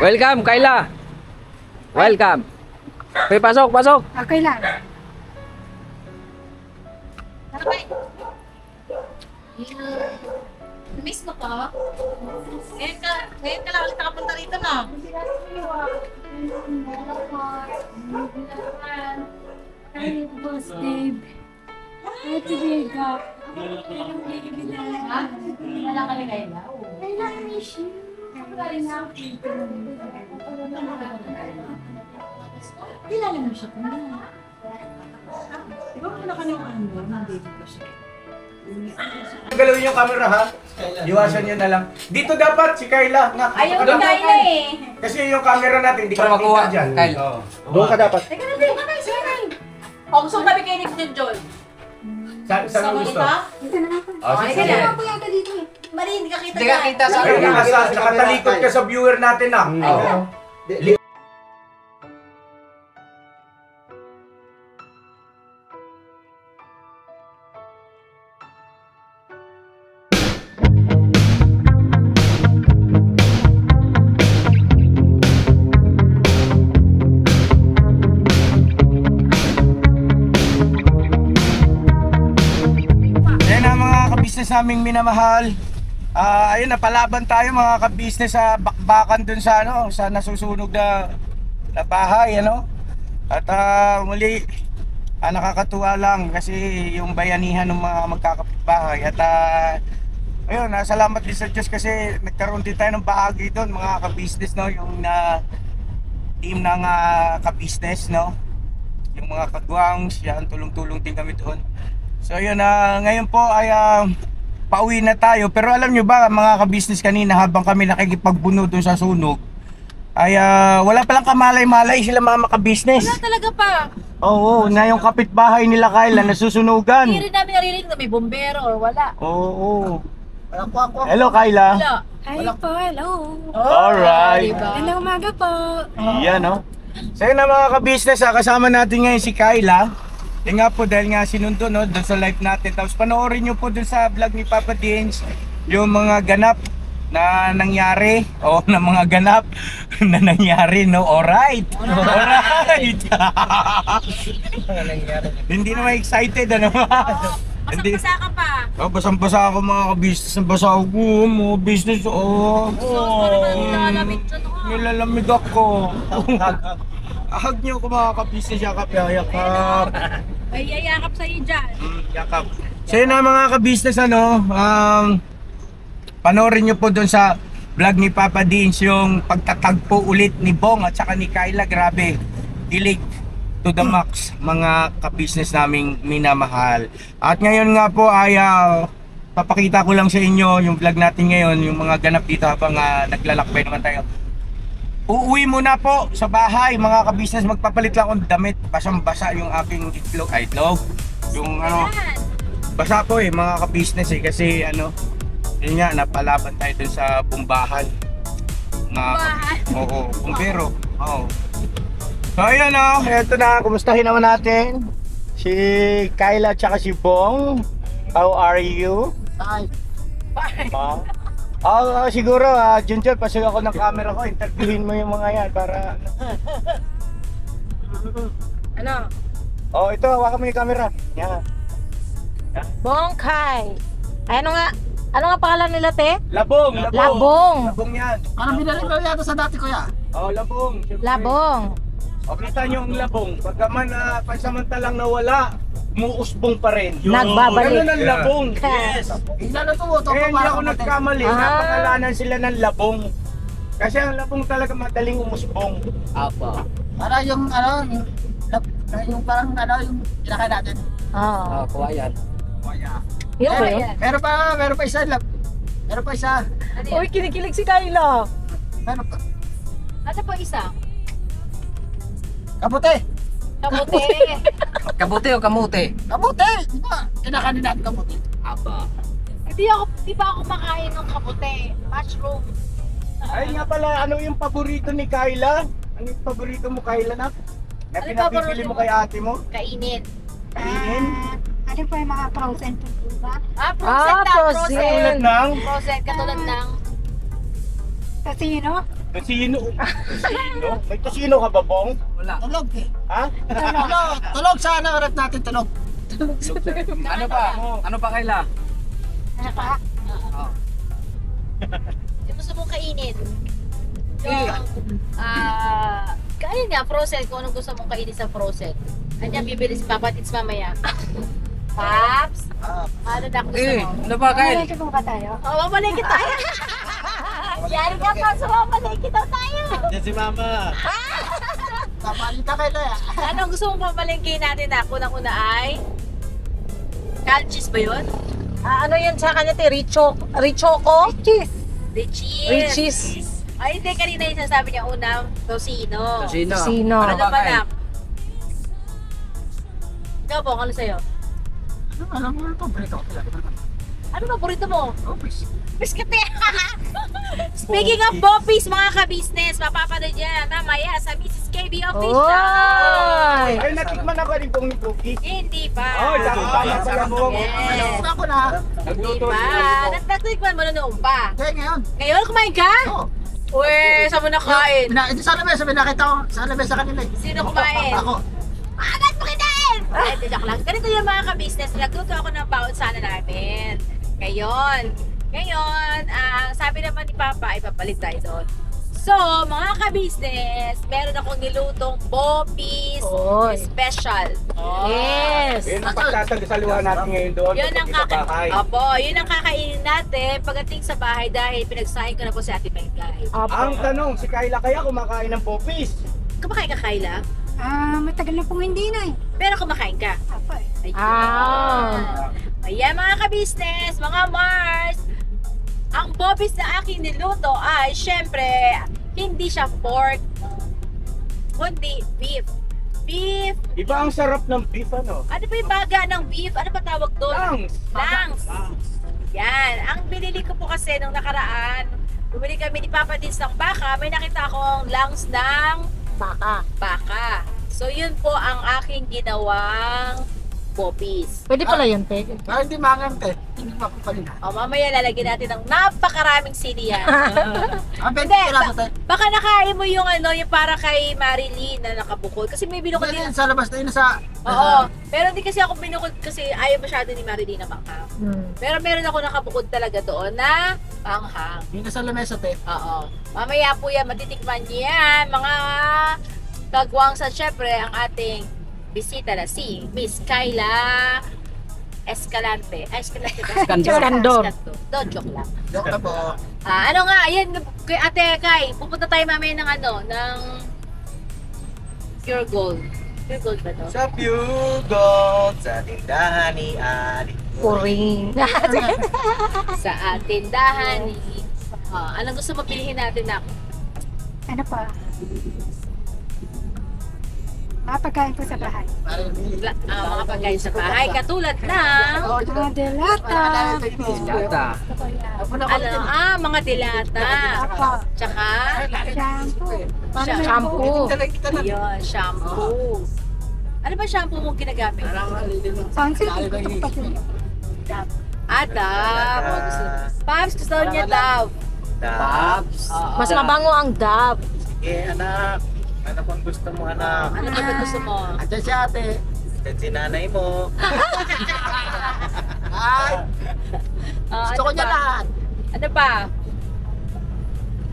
Welcome, Kayla. Welcome. Okay, pasok, pasok. Okay lang. Miss mo ko? Ngayon ka lang ulit nakapunta rito, no? Ay, boss, babe. Ay, tibiga. Ha? Wala ka ni Kayla? Kailan miss you? Kilala mo siya kung ano. Di ba wala ka niyong ano? Nandito ko siya. Galawin yung camera ha. Iwasan nyo na lang. Dito dapat si Kayla. Ayaw ni Kayla eh. Kasi yung camera natin, di ka Para makuha. makita dyan. Kyle. Oo. Doon ka dapat. Teka na, teka na, sige na. O, gusto mo kami kay Nick ni Joel. Saan mo gusto? Dito na ako. Oh, Ay, sige. sige. Ako yata dito eh. Mali, hindi ka kita Hindi ka kita sa Ayun, nakatalikod ka sa viewer natin na. Oo. Yan ang mga kabisnes naming minamahal. Ayun, napalaban tayo mga kabisnes sa bakbakan dun sa ano, sa nasusunog na bahay, ano. At muli, nakakatuwa lang kasi yung bayanihan ng mga magkakapitbahay. At ayun, salamat din sa Diyos kasi nagkaroon din tayo ng bahagi doon mga kabisnes, no, yung team ng kabisnes, no. Yung mga kagwangs, yan, tulong-tulong din kami doon. So yun, ngayon po ay pauwi na tayo. Pero alam nyo ba mga kabisnes, kanina habang kami nakikipagbuno doon sa sunog ay wala palang kamalay-malay sila mga makabisnes. Wala talaga pa. Oo, na yung kapitbahay nila Kayla nasusunugan. Hindi rin namin naririnig na may bombero or wala. Oo. Wala ko ako. Hello Kayla. Wala. Hi po, hello. Alright. Diba? Magandang umaga po. Yan, no. So yun na mga kabisnes, kasama natin ngayon si Kayla. Yan nga po, dahil nga sinundo, no, doon sa live natin. Tapos panoorin nyo po doon sa vlog ni Papa Dins yung mga ganap na nangyari, o na mga ganap na nangyari, no. Alright. Alright. Hindi naman excited, ano. Basang-basa ka pa. Oh, basang-basa ako mga kabisnes. Basa ako, mga business. Oh, Gusto naman nilalamig dyan. nilalamig ako. Ahag niyo ko mga kabisnes, yakap, yakap. May yayakap sa'yo dyan. Yakap. So yun na mga kabisnes, ano, panoorin niyo po doon sa vlog ni Papa Dins yung pagtatagpo ulit ni Bong at saka ni Kayla. Grabe, kilig to the max mga kabisnes naming minamahal. At ngayon nga po ay papakita ko lang sa inyo yung vlog natin ngayon, yung mga ganap dito habang naglalakbay naman tayo. Uuwi muna po sa bahay mga kabisnes, magpapalit lang akong damit. Basang-basa yung aking itlog, yung ano, basa po mga kabisnes kasi ano, yun nga, napalaban tayo dun sa bumbahan. Bumbahan? Oo, bumbero. Oo. So ayun, eto na, kumustahin naman natin si Kayla at saka si Bong. How are you? Ay. Siguro, Junjun, pasok ako ng camera ko, interviewin mo yung mga yan para... Ano? Ito, hawakan mo yung camera. Yan. Bongkay. Ay, ano nga pangalan nila, te? Labong! Labong. Labong yan. Parang binalik ko yata sa dati ko ya. Labong. Siyempre. Labong. Kita nyo ang labong. Pagkaman pansamantalang nawala, umuusbong pa rin. Nagbabalik. Ganun ang labong. Yes. Lalo to, Kaya hindi ako nagkamali. Napangalanan sila ng labong. Kasi ang labong talaga madaling umusbong. Apa. Para yung yung parang yung kinakain natin. Oo. Kuwayan. Yun ba yun? Meron pa isa. Meron pa isa. Uy, kinikilig si Kayla. Meron pa. Ano po isa? Kabuti! Kamuti. Kabuti o kamuti? Kabuti! Di ba? Kinakain natin kabuti. Apa. Di ba ako makain ng kamuti? Mushroom. Ay nga pala, ano yung paborito ni Kayla? Ano yung paborito mo Kayla na? Na Ano pinapipili paborito mo mo? kay ate mo? Kainin. Kainin? Ano po yung mga frozen food po ba? Frozen na. Tulad ng? Frozen, katulad ng... Kasi Tosino? Tosino? May tosino ka ba, Bong? Wala. Tulog eh. Ha? Tulog sana, harap natin tulog. Ano pa? Ano pa, Kayla? Ano pa? Yung gusto mong kainin. Kainin nga, frozen. Kung anong gusto mong kainin sa frozen. Andiyan, bibili si Papa Tits mamaya. Paps? Ano na gusto mo? Ano pa, Kyle? Malaki po ba tayo? Oh, mamalengke tayo. Yari ka pa, so mamalengke daw tayo. Yan si Mama. Kapalita kayo na. Anong gusto mong pamalengke natin na? Unang-una ay calchis ba yun? Ano yan sa kanya, te? Richoco? Cheese! Richie. Richies. Ay, hindi. Kanina yung sasabi niya unang tosino. Tosino. Sino? Ano Ano pa, ba Kyle? na? Ikaw po, ano sa'yo? Alam mo, paborito ko talaga. Ano paborito mo? Office. Biscuit eh. Speaking of Boppies, mga ka-business, mapapanood yan mamaya sa Mrs. KB Official. Oy! Ay, natikman na ba rin pong ni Cookie? Hindi pa. Oh, tama pala mo. Yes. Ako na. Hindi Nagluto pa. siya. Nagtatikman mo na noon pa. Kaya ngayon. Ngayon, kumain ka? Oo. Uwe, saan mo nakain? Ito sa lamesa, may nakita ko sa lamesa kanila eh. Sino kumain? Ako. Agad mo kinain! Ay, joke lang. Ganito yung mga ka-business. Nagluto ako ng baon sana namin. Ngayon, ang sabi naman ni Papa, ay papalit tayo doon. So, mga ka-business, meron akong nilutong Boppies Oy. special. Yes! Yun ang pagsasaluhan natin ngayon doon. Yun ang Sa bahay. yun ang kakainin natin pagdating sa bahay dahil pinagsahin ko na po si Ate Maylay. Ang tanong, si Kayla kaya kumakain ng popis? Kumakain ka, Kayla? Matagal na pong hindi na eh. Pero kumakain ka. Apo eh. Ayun. Ah. Ayan mga ka-business, mga Mars. Ang Boppies na aking niluto ay syempre hindi siya pork, kundi beef. Beef. Iba ang sarap ng beef, ano? Ano ba yung baga ng beef? Ano ba tawag doon? Langs. Langs. Yan. Ang binili ko po kasi nung nakaraan, bumili kami ni Papa Dins ng baka, may nakita akong langs ng baka. So yun po ang aking ginawang Boppies. Pwede pala yun, te. Parang hindi mangante. Hindi mapapalina. O mamaya lalagyan natin ng napakaraming sili yan. Ang Hindi, 20 piraso tayo. baka nakain mo yung yung para kay Marilyn na nakabukod. Kasi may binukod din. Sa labas na yun sa... Oo. Pero hindi kasi ako binukod kasi ayaw masyado ni Marilyn na baka. Pero meron ako nakabukod talaga doon na panghang. Yun na sa lamesa tayo. Oo. Mamaya po yan, matitikman niyo yan. Mga kagwang sa syempre ang ating bisita na si Miss Kayla Escalante. Escalante ba? Escandor. Joke lang. Joke na po. Ano nga, ayan, kay Ate Kay, pupunta tayo mamaya ng ng Pure Gold. Pure Gold ba to? Sa Pure Gold, sa tindahan ni Ali. Puring. Sa tindahan ni... anong gusto mo pilihin natin na? Ano pa? Pagkain po sa bahay. Mga pagkain sa bahay, katulad ng... Mga delata. Yata. mga dilata. Apo. Tsaka... Shampoo. Shampoo. Yun, shampoo. Ano ba shampoo mong ginagamit? Sunsilk. Ito pa po. Dove. Pops, gusto niya Dove. Dabs. Mas mabango ang dab. Sige, anak. Ano pang gusto mo, anak? Ano ba gusto mo? Andiyan si ate. At si nanay mo. Ay, gusto ko niya lahat. Ano pa?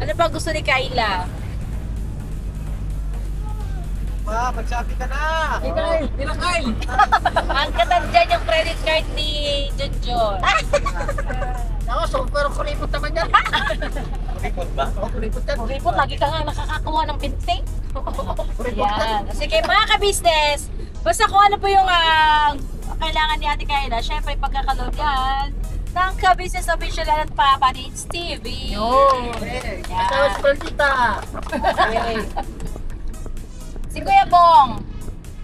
Ano pa gusto ni Kayla? Magsabi ka na. Ang katandyan yung credit card ni Junjun. Ako, super kuripot naman yan. Kuripot ba? Kuripot yan. Ripot, lagi ka nga nakakakuha ng binting. Yan. Sige mga ka-business, basta kung ano po yung kailangan ni Ate Kayla, syempre pagkakaload yan ng ka-business official at Papa Dins TV. Kasama si Perlita. Si Kuya Bong.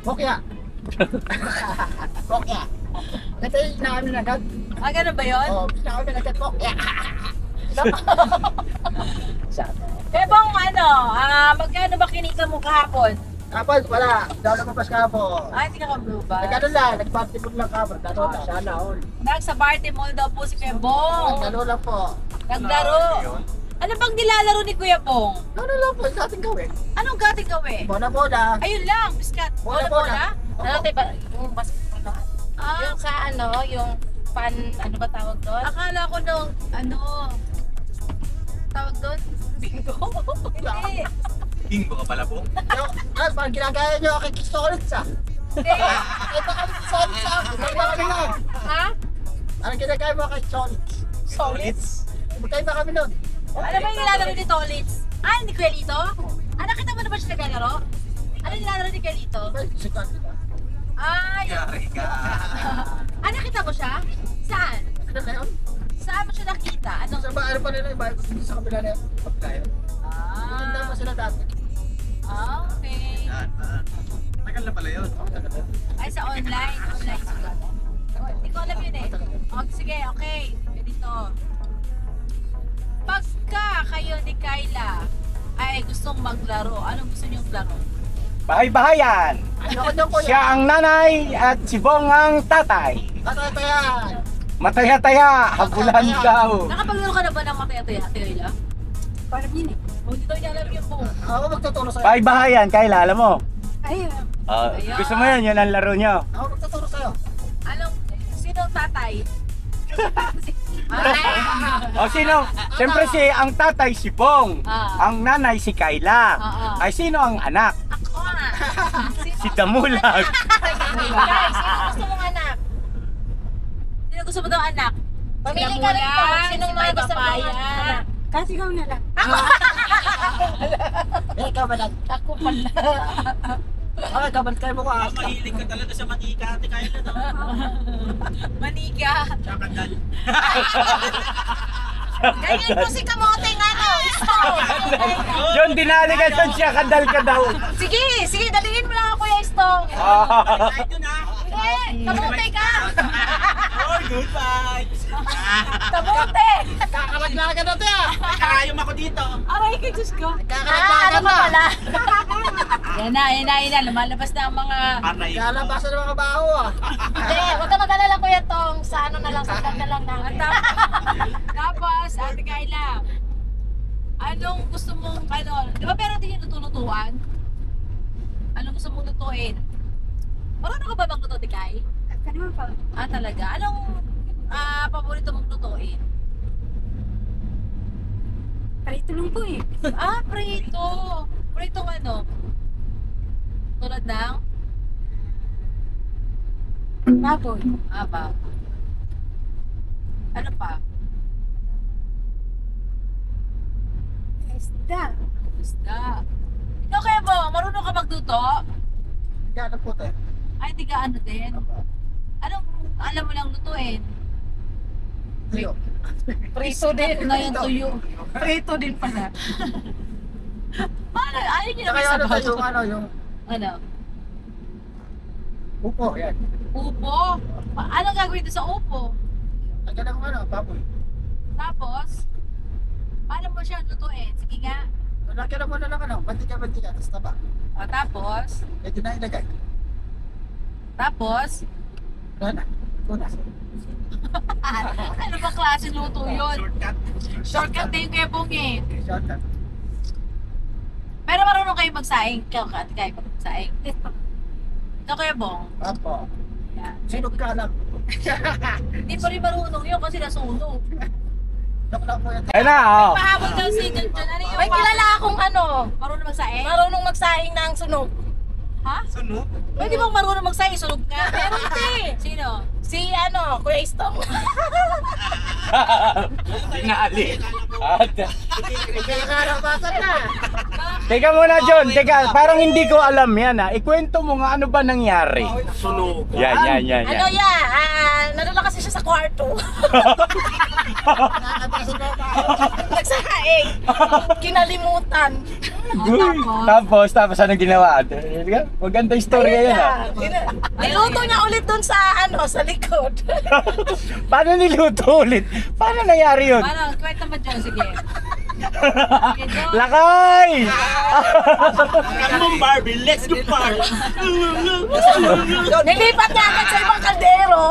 Bokya. Bokya. Ito yung namin agad. Ganun ba yun? Oo, namin agad bokya. Kuya Bong, magkano ba kinita mo kahapon? Kapag wala, daw lumabas ka po. Hindi ka ka-blue ba? Nagano lang, nag-party food lang kapag. Dalo lang. Sana all. Nagsa Barty Mall daw po si Kuya Bong. Dalo lang po. Naglaro. Ano bang nilalaro ni Kuya Pong? Ano lang po, yung dating gawin. Anong gating gawin? Bola-bola. Ayun lang, biskat. Bola-bola. Ano tayo ba? Yung basketball na? Yung sa ano, yung pan, ano ba tawag doon? Akala ko nung, tawag doon? Bingo? Hindi. Bingo ka pala po. Parang ginagaya nyo aking solid sa. Hindi. Ay, baka solid sa akin. Magkaiba kami nun. Ha? Parang ginagaya mo aking solid. Solids? Magkaiba kami nun. Ano ba yung nilalaro ni Tolits? Ah, ni Kuya Lito? Nakita mo na ba siya naglalaro? Ano yung nilalaro ni Kuya Lito? Sikat ka. Ah, yun. Yari ka. Nakita mo siya? Saan? Ano na yun? Saan mo siya nakita? Anong... Sa ano pa nila, iba sa kabila na yun. Maganda pa sila dati. Okay. Yan, tagal na pala yun. Ay, sa online. Online sila. Hindi ko alam yun eh. Sige, okay. Ganito. Pagka kayo ni Kyla ay gustong maglaro, anong gusto niyong laro? Bahay-bahayan. Ayoko nyo po Siya ang nanay at si Bong ang tatay. Katatayan. Mataya-taya, habulan daw. Nakapaglaro ka na ba ng mataya-taya, Kyla? Parang yun eh. Hindi daw niya alam yung buong. Ako magtuturo sa'yo. Bahay-bahayan, Kayla, alam mo? Ayun. Ayan. Gusto mo yan, yun ang laro nyo. Ako magtuturo sa'yo. Sino ang tatay? O sino? Siyempre ang tatay si Bong. Ang nanay si Kayla. Ay sino ang anak? Ako nga. Si Damulag. Guys, sino gusto mong anak? Sino gusto mo daw anak? Pamili ka rin po. Sinong mga gusto mo anak? Kasi ikaw na lang. Ikaw ba lang? Ako pala. Ay, kabal kayo mo ka. Mahilig ka talaga sa manika, ate Kyla, no? Maniga. Kakandal. Ganyan po si Kamoteng ano. John dinaligan siya, kadal ka daw. Sige, dalingin mo lang ako Kuya Istong. Kahit yun, ha? Hindi, Kamoteng ka. Oh, good vibes. Kamoteng. Kakaraglagan na ito ah. Karayom ako dito. Aray ka, Diyos ko. Ano Kakaraglagan pa na. pala? Yan na. Lumalabas na ang mga... Patay. Kalabasan ng mga baho ah. Hindi, huwag ka mag-alala Kuya Tong. Sa ano na lang, sa vlog na lang namin. Tapos, Ate Kyla, anong gusto mong, di ba meron din yung luto-lutuan? Anong gusto mong lutuin? Marunong ka ba magluto, Ate Kay? Ka naman pa. Ah, talaga? Anong paborito mong lutuin? Parito lang po eh. Ah, prito. Pritong ano? Tulad ng? Baboy. Ba? Ano pa? Isda. Isda. Ikaw kaya mo, marunong ka magluto? Gano'n po tayo. Ay, hindi ka ano din? Anong alam mo lang lutuin? Tuyo. Prito din. Na yung tuyo. Prito din pala. Paano? Ayaw niyo Saka naman yung ano sabaw. tayo, yung ano, yung Ano? upo, yan. Upo? Anong gagawin doon sa upo? Lagyan ng ano, baboy. Tapos, paano mo siya lutuin? Sige nga. Lagyan mo na lang ano, mantika, tapos taba. Tapos, Medyo na ilagay. tapos, Wala na. Tunas. ano ba klase luto yun? Shortcut. Shortcut din kaya pong eh. Shortcut. Pero marunong kayo magsaing. Ikaw ka, ate kayo magsaing. Ikaw kaya bong. Apo. Yan. Sinog ka lang. Hindi pa rin marunong yun kasi nasunog. Joke lang po yan. Ayun na, oh. Pahabol daw si John John. Ano yung May kilala akong ano, marunong magsaing? marunong magsaing ng sunog. Ha? Sunog. Pwede bang marunong magsaing? Sunog ka? Pero hindi. Sino? Si ano, Kuya Istong. Tinali. Kaya karabasan na. Teka muna, John. Teka, parang hindi ko alam yan ha. Ikwento mo nga ano ba nangyari. Sunog. Yan. Ano nadala kasi siya sa kwarto. Nakakabasan na ba? Nagsaing. Kinalimutan. Uy, tapos anong ginawa? Maganda istorya yan ha. Niluto niya ulit dun sa ano, sa likod. Paano niluto ulit? Paano nangyari yun? Parang, kwenta mo John. Sige. Okay, John. Lakay! Come on, Barbie. Let's go, Barbie. Nilipat niya agad sa ibang kaldero.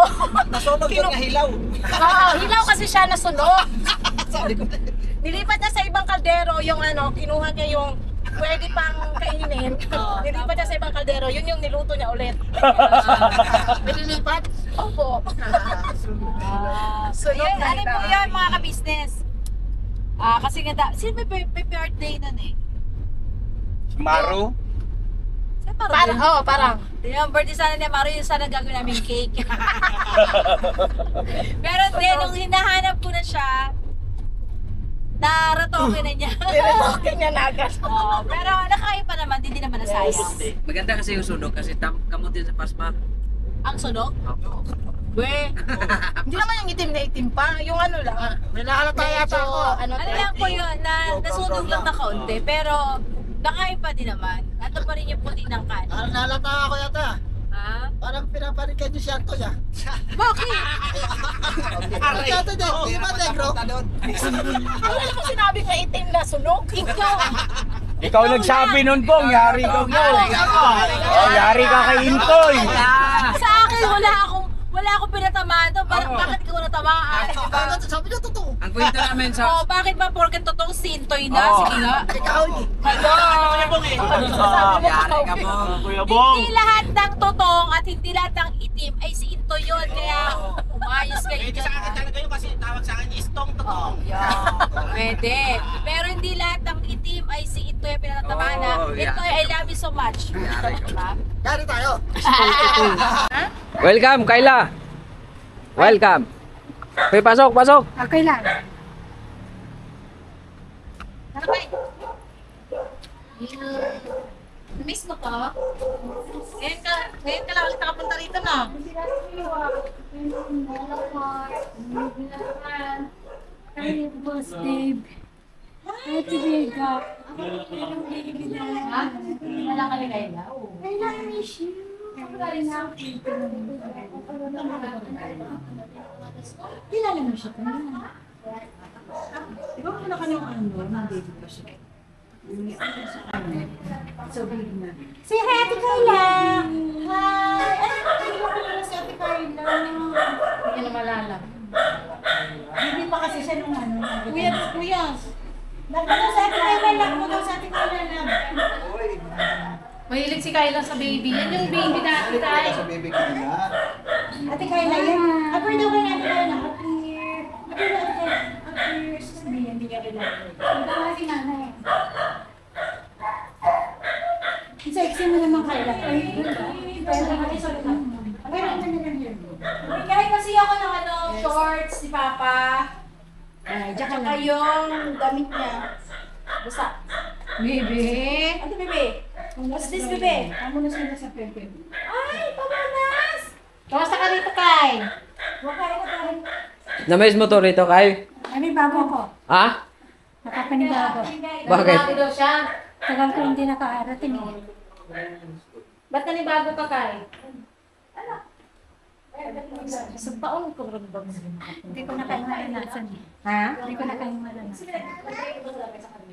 Nasunog yung hilaw. Oo, hilaw kasi siya nasunog. Nilipat niya sa ibang kaldero yung ano, kinuha niya yung pwede pang kainin. Nilipat niya sa ibang kaldero, yun yung niluto niya ulit. Pinilipat. Opo. So yun, ano po yun mga ka-business? Kasi nga, sino may birthday nun eh? Maru. Parang. Yung birthday sana ni Maru, yung sana gagawin namin cake. Pero then, nung hinahanap ko na siya, naratoke na niya. Naratoke niya na agad. Pero nakakain pa naman, hindi naman nasayang. Maganda kasi yung sunog kasi kamutin sa pasma. Ang sunog? Hindi naman yung itim na itim pa, yung ano lang. May nakalata yata ako. Ano lang po yun, nasunog lang na kaunti, pero nakain pa din naman. Ato pa rin yung puti ng kanin. Parang nakalata ako yata. Ha? Parang pinaparikan yung shot ko niya. Bakit? Ito din, di ba negro? Wala mo sinabi na itim na sunog. Ikaw. Ikaw nagsabi nun, Bong. Yari ka, Bong. Oh, yari ka kay Intoy. Sa akin, wala akong pinatamaan to. Bakit ikaw natamaan? Sabi niya totoo. Ang kwento namin sa... Bakit ba porket totoong sintoy na? Sige nga. Ikaw. Yari ka po. Kuya Bong. Hindi lahat ng totong at hindi lahat ng itim ay si Intoy yun. Kaya umayos kayo dyan. Talaga yun kasi tawag sa akin istong totoo. Pwede. Pero hindi lahat ng itim ay si Intoy ang pinatatamaan na. Intoy, I love you so much. Yari tayo. Welcome, Kayla. Welcome. Okay, pasok. Okay lang. Miss mo ko? Ngayon ka lang ulit nakapunta rito na. Ay, boss, Dave. Ay, Tibiga. Wala ka ni Kayla? I miss you. Kilala mo siya kanina. Di ba wala ka ng ano, nandito pa siya? So big na. Say hi, Ate Carla. Hi. Ay, kilala ko na si Ate Carla. Hindi na malala. Hindi pa kasi siya nung ano. Kuya. Nagpunta sa Ate Carla. Nagpunta sa Ate Carla na. Mahilig si Kayla sa baby. Yan yung baby natin tayo. Baby ka na. Ate Carla, yan. Upper daw ka na, Ate Carla. Up here. Upper daw, Ate Carla. Up here. Sasabihin, hindi ka kilala. Ito nga si nanay. Ang sexy mo naman, Carla. Ay, sorry ka. Pero ano na lang yun? Kahit kasi ako ng shorts ni Papa. Ay, diyan ka Tsaka lang. yung damit niya. Basta. Baby. Ano, bebe? What's this, bebe? Amo na sila sa Pepe. Ay, pamanas! Kamusta ka rito, Kay? Wakain na tayo. Na-miss mo to rito, Kay? Ano yung bago ko? Ha? Nakapanibago. Bakit? Nagbago daw siya. Tagal ko hindi nakaarating eh. Ba't nanibago ka, Kay? Sa taon ko rin ba? Hindi ko na kayo maranasan eh. Ha? Hindi ko na kayo maranasan.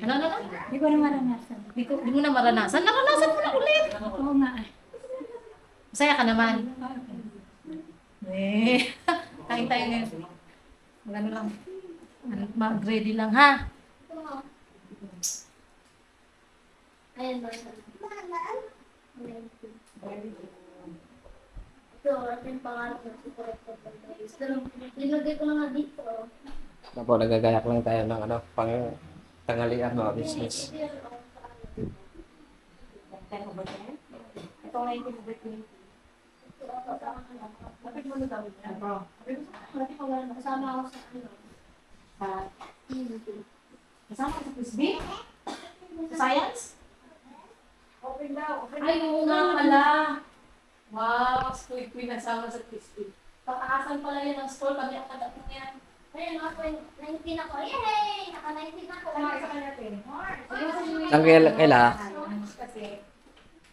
Ano? Hindi ko na maranasan. Hindi mo na maranasan. Naranasan mo na ulit. Oo nga eh. Masaya ka naman. Eh. Kain tayo ngayon. Magano lang. Mag-ready lang, ha? Ayan ba? Ito, ito yung pangarap ng super pagpapayos. Pero, nilagay ko na nga dito. Napo, nagagayak lang tayo ng pang tanghalian mga business. Ito nga yung birthday. Bakit mo na daw? Kasama ako sa ano. Kasama ka sa Frisbee? Sa science? Open daw. Ay, oo nga pala. Wow, school nasama sa Crispy. Pakaasan pala yun ang school. Kami ang kadating yan. Ayun, ako 19 ako. Yay! Naka-19 ako. Saan Kayla? Kasi,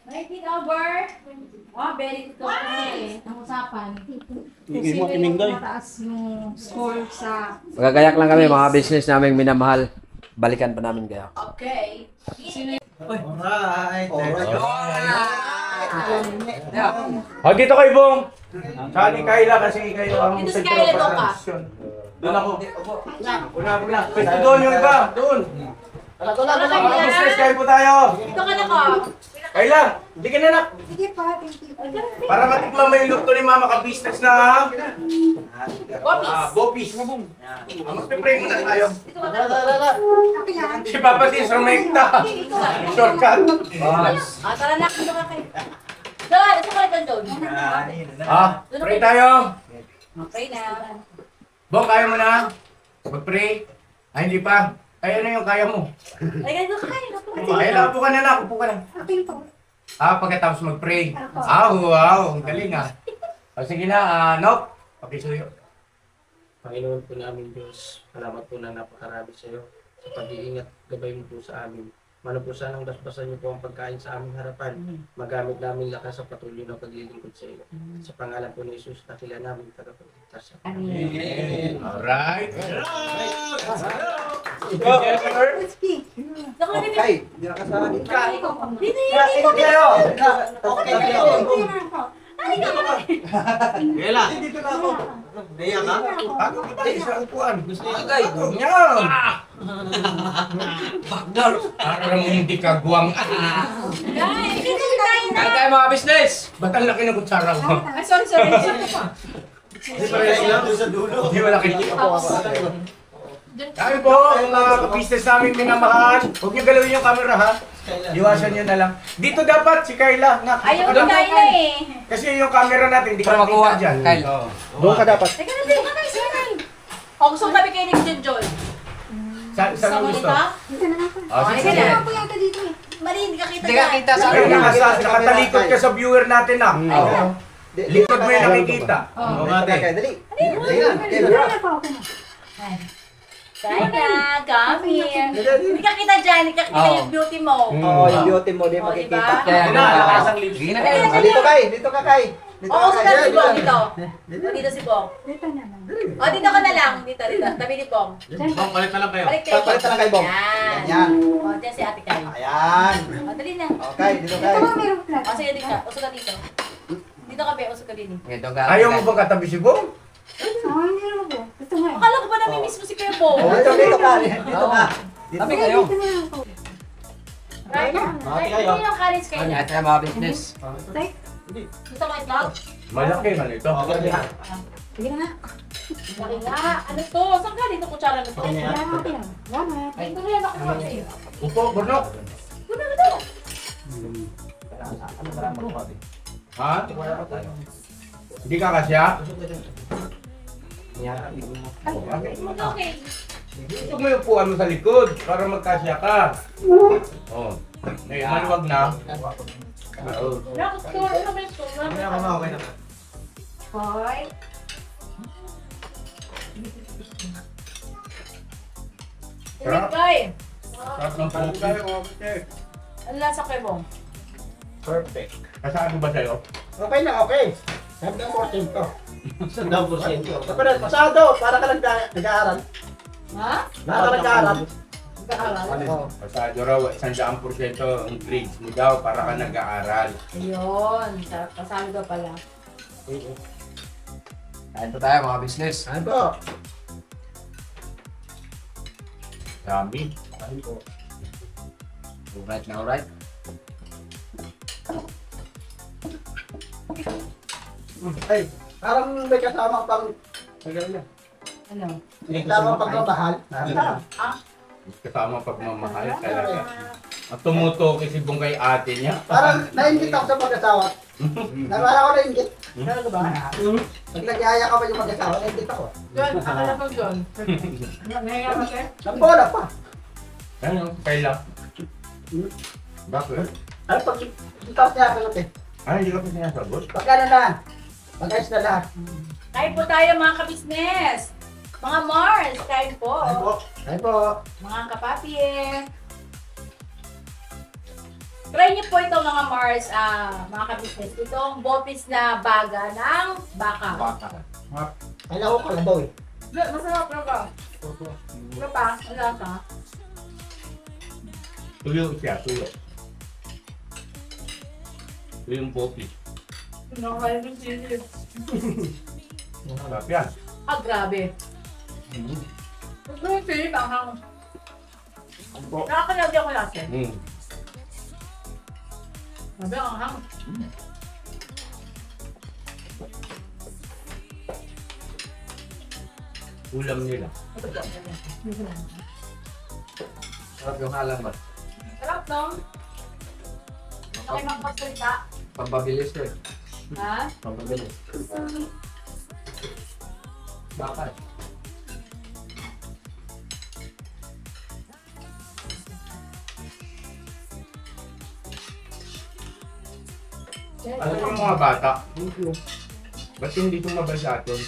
19 over. Oh, very good kasi. Ang usapan. Hindi mo tiningay. Mataas yung score sa... Magagayak lang kami mga business naming minamahal. Balikan pa namin kayo. Okay. Alright. O, dito kay Bong. Saan ni Kayla kasi kayo ang Dito si Kayla, doon ka. pagpapasyon. Doon ako. Una. Pwede doon yung iba. Doon. Mga business, kain po tayo. Ito ka na ko. Kailan? Hindi ka na nak. Sige pa, thank you. Para matikman mo yung luto ni Mama ka-business na Bopis. Magpipray muna tayo. Okay lang. Si Papa Tis, Romecta. Shortcut. Tara na. Ito ka kayo. Doon, ito ka na doon. Pray tayo. Okay na. Bong, kaya mo na? Mag-pray? Ay, hindi pa. Ay, ano yung kaya mo? Ay, ganito ka kayo. Ay, upo ka na. Upo ka na. Okay po. Pagkatapos mag-pray. Wow. Ang galing sige na, Nope. Pakisuyo. Panginoon po namin Diyos, salamat po na napakarami sa iyo sa pag-iingat, gabay mo po sa amin. Mano po sanang daspasan niyo po ang pagkain sa aming harapan. Magamit namin lakas sa patuloy na paglilingkod sa iyo. Sa pangalan po ni Jesus, nakila namin tagapagligtas. Amen. Alright. Let's speak. Okay, hindi na kasama dito. Dito Kela, dito na ako. Naiyak ka? Ako kita sa upuan. Gusto niya agay. Yan. Bagdal. Para mo hindi ka guwang. Guys, dito tayo na. Kain tayo mga business! Ba't ang laki ng kutsara mo? Ay, sorry. Hindi pa rin sila doon sa dulo. Hindi mo nakikita. Kami po, ang mga ka-business namin minamahal. Huwag niyo galawin yung camera ha. Iwasan niyo na lang. Dito dapat si Kayla. Ayaw ni Kayla eh. Kasi yung camera natin, hindi ka Para makuha. makita dyan. Kyle. Doon ka dapat. Teka na, teka na, sige. O, gusto mo kami kayo ni John. Saan mo gusto? Dito na ako. Sige na. Ako yata dito eh. Mali, hindi ka kita Hindi ka kita sa Ayun, nakatalikod ka sa viewer natin na. Likod mo yung nakikita. Oo nga, Kay. Dali. Dali na. Wala na po, okay na. Kaya na, come here. Hindi ka kita dyan, hindi ka kita yung beauty mo. Oo, yung beauty mo, di Oh, makikita. diba? Kaya Ito na, nakasang lips. Sige na kayo. Dito Kay, dito ka Kay. Dito Oo, ka sa Kay. si Bong dito. Dito si Bong. Dito na lang. O, dito ka na lang. Dito. Tabi ni Bong. Bong, balik na lang kayo. Balik kayo. Papalit na lang kay Bong. Yan. Yan. O, dyan si Ate Kay. Ayan. O, dali na. Okay, dito Kay. Ito mo mayroong flag. O, sige, dito ka. Usok ka dito. Dito ka, Be. Usok ka din. Ito ka. Ayaw mo bang katabi si Bong? Oh, hindi naman po. Gusto mo eh. Akala ko ba namimiss mo si Kuya Bong? Dito ka. Dito ka. Dito Tabi ka. kayo. Dito na lang po. Right? Ito yung college kayo. Kanya, ito yung mga business. Tay, Gusto mo itlog? Malaki man ito. sige na nga. Laki nga. Ano to? Saan ka dito kutsara na to? Wala na, okay lang. Salamat. Ay, ito na yan ako naman sa'yo. Upo, Burnok. Ano na to? Ha? Hindi ka kasya? Okay. Gusto mo yung upuan mo sa likod para magkasya ka. Oh. Ngayon, maluwag na. Wala ko store. Ano ba yung store? Okay na. Hoy. Sarap. Kay. Sarap ng puso. Ano lasa kay Bong? Perfect. Kasama ba sa'yo? Okay na, okay. Sabi ng 14 to. Sandang porsyento. Kapag pasado, para ka nag-aaral. Ha? Para ka nag-aaral. Pasado raw, 100% ang grades mo daw para ka nag-aaral. Ayun. Kasama ka pala. Kain po tayo mga business. Ano po? Dami. Alright na alright. Ay, parang may kasama pang... Ano? May kasama pagmamahal. Kasama pagmamahal talaga. At tumutukoy si Bong kay ate niya. Parang nainggit ako sa mag-asawa. Nawala ko nainggit. Ano ba? Pag nagyaya ka ba yung mag-asawa, nainggit ako. John, akala ko John. Nahiya ka sir? Nambola pa. Ano? Kailan? Bakit? Ano pag itaos niya ako natin? Ay, hindi ka pa sinasagot? Pagkano na? Pag-ayos na lahat. Kain po tayo mga kabisnes. Mga Mars, kain po. Ay po. Ay po. Mga kapapi. Try niyo po ito mga Mars, mga kabisnes. Itong bopis na baga ng baka. Kailangan ko kalabaw eh. Masarap na ka. Ano pa? Wala ka? Tuyo siya, tuyo. Tuyo yung popi. Nakakain ng sili. Sarap yan. Ah, grabe. Gusto mo yung Philip, ang hang. Opo. Nakakalagyan ko natin. Mm. Sabi, ang hang. Ulam nila. Sarap yung halang ba? Sarap, no? Okay, magpasalita. Pampabilis to eh. Ha? Pampabilis. Bakit? Ano yung mga bata? Ba't hindi tumabal sa atin?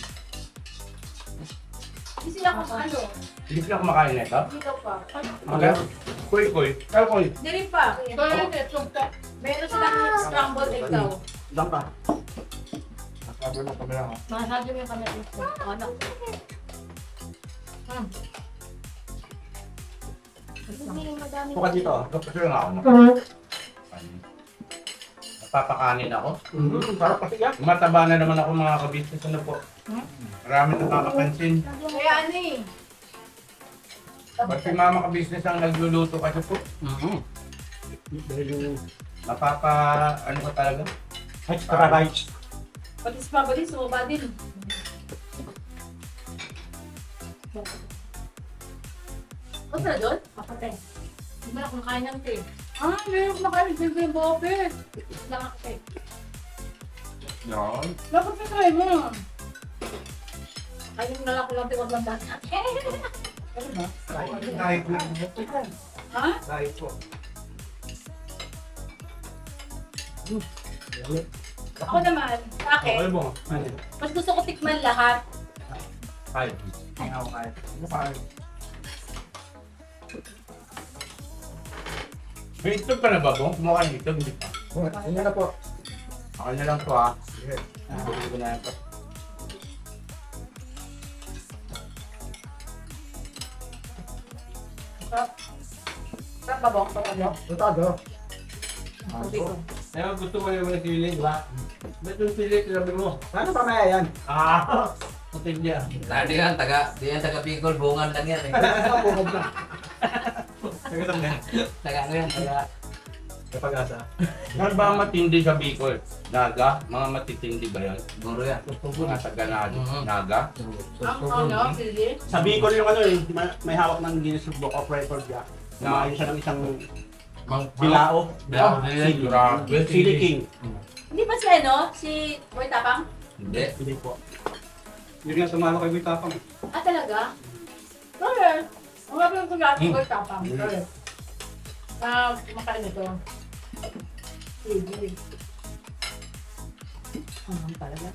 Hindi sila kung ano. Hindi sila kumakain nito? Dito pa. Okay. Kuy. Kuy. Hindi rin pa. Meron silang scrambled egg daw. Lang pa. Nasabi mo kami lang. Masabi mo yung kami. Ano? Buka dito. Kasi lang ako. Napapakanin ako. Sarap kasi yan. Mataba na naman ako mga kabisnes. Ano po? Marami nakakapansin. Kaya ano eh. Ba't si mama kabisnes ang nagluluto kasi po? Napapa... ano ka talaga? Extra rice. Patis pa, patis. Sumaba din. Ano na doon? Kapatid. Hindi mo na kumakain ng tea. Ah, meron kumakain ng tea. Bopet. Lang ako eh. Yan. Dapat na try mo. Ayun na lang ko lang tiwag lang dati. Ano ba? Kahit lang. Ha? Kahit po. Ako naman, sa akin, mo. Ano? mas gusto ko tikman lahat. Kahit. Ako kahit. Ano kahit? May itlog ka na ba, Bong? Kumakain ng itlog, hindi pa. Ano na po? Ako na lang to, ha? Sige. Bili ko na ito. Sarap ba, Bong? Sarap ba? Tutado. Tubig ko. Kaya gusto mo yung sili, di ba? Ba't yung sili, sinabi mo? Paano pa maya yan? Ah! Putik niya. Tadi kan di yan taga Bicol, bungan lang yan eh. Bungad na. Nagkatang na. Taga ano yan, taga Kapag-asa. Ano ba ang matindi sa Bicol? Naga? Mga matitindi ba yan? guru yan. Mga taga-naga? Naga? Ang ano, sili. Sa Bicol yung ano eh, may hawak ng Guinness Book of Record niya. Kumain siya ng isang bilao. Bilao, Sili. Grabe. Sili King. Hindi ba si ano? Si Boy Tapang? Hindi. Hindi po. Yun nga sumalo kay Boy Tapang. Ah, talaga? Sorry. Ang mga pinag si Boy Tapang. Sorry. Kumakain ito. Sili. Ano talaga?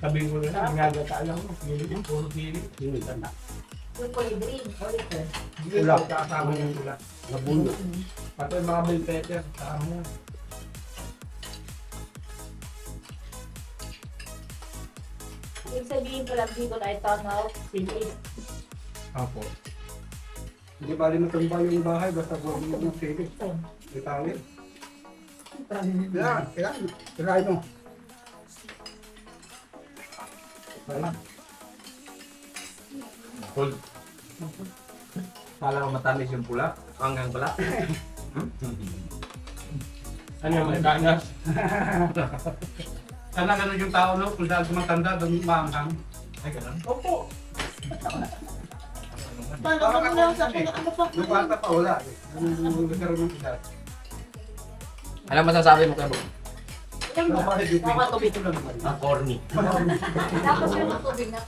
Sabi ko na, nagagata lang mo. Sili yung puro sili. Sili ka na. Yung kulay green. Ulit. Pula. Kasama yung pula. Nabulo. Pati mga bell pepper. Kasama yan. Yung sabihin ko lang dito na ito, no? Sili. Apo. Hindi bali matumba yung bahay, basta buwan mo ng sili. Itali. Kailangan. Kailangan mo. Cold. Kala ko matamis yung pula. Hanggang pala. Ano yung may kanas? Sana ganun yung tao, no? Kung dahil sumatanda, doon maanghang. Ay, ganun. Opo. Paano ka muna sa akin? Ano pa? Yung bata pa, wala eh. Nung nagkaroon ng edad. Ano masasabi mo kayo? Nakatubig. Ang corny. Tapos yung tubig na.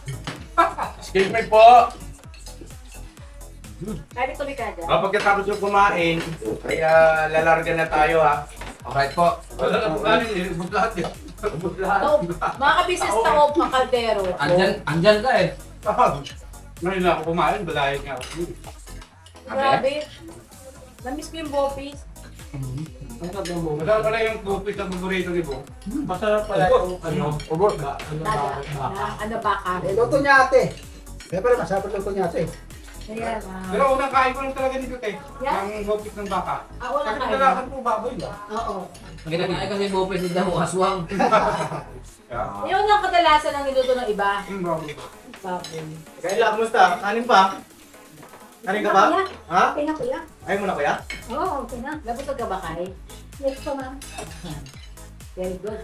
Excuse me po! Kahit tubig ka dyan. Pagkatapos yung kumain, kaya lalarga na tayo, ha? Alright po. Wala na kumain eh. Ubus lahat yan. Ubus lahat. So, mga kabisnes na ko, mga kaldero. Andyan ka eh. Ngayon na ako kumain, balayan nga ako. Grabe. Namiss ko yung bopis. Masarap pala yung coffee sa paborito ni Bo. Masarap pala yung ano. Ubod. Ano baka? Luto niya ate. Kaya pala masarap luto niya ate. Ayan. Pero unang kain ko lang talaga dito, te. Yan? Ang hopit ng baka. Wala Kasi kain. nalakan po baboy ba? Oo. Kinakain kasi bupes ni Daho Aswang. Yun ang kadalasan ng niluto ng iba. Yung baboy. Baboy. Kaya lang, kumusta? Kanin pa? Kanin ka ba? Ha? Okay na kuya. Ayaw mo na kuya? Oo, okay na. Nabusog ka ba, Kai? Yes po ma'am. Very good.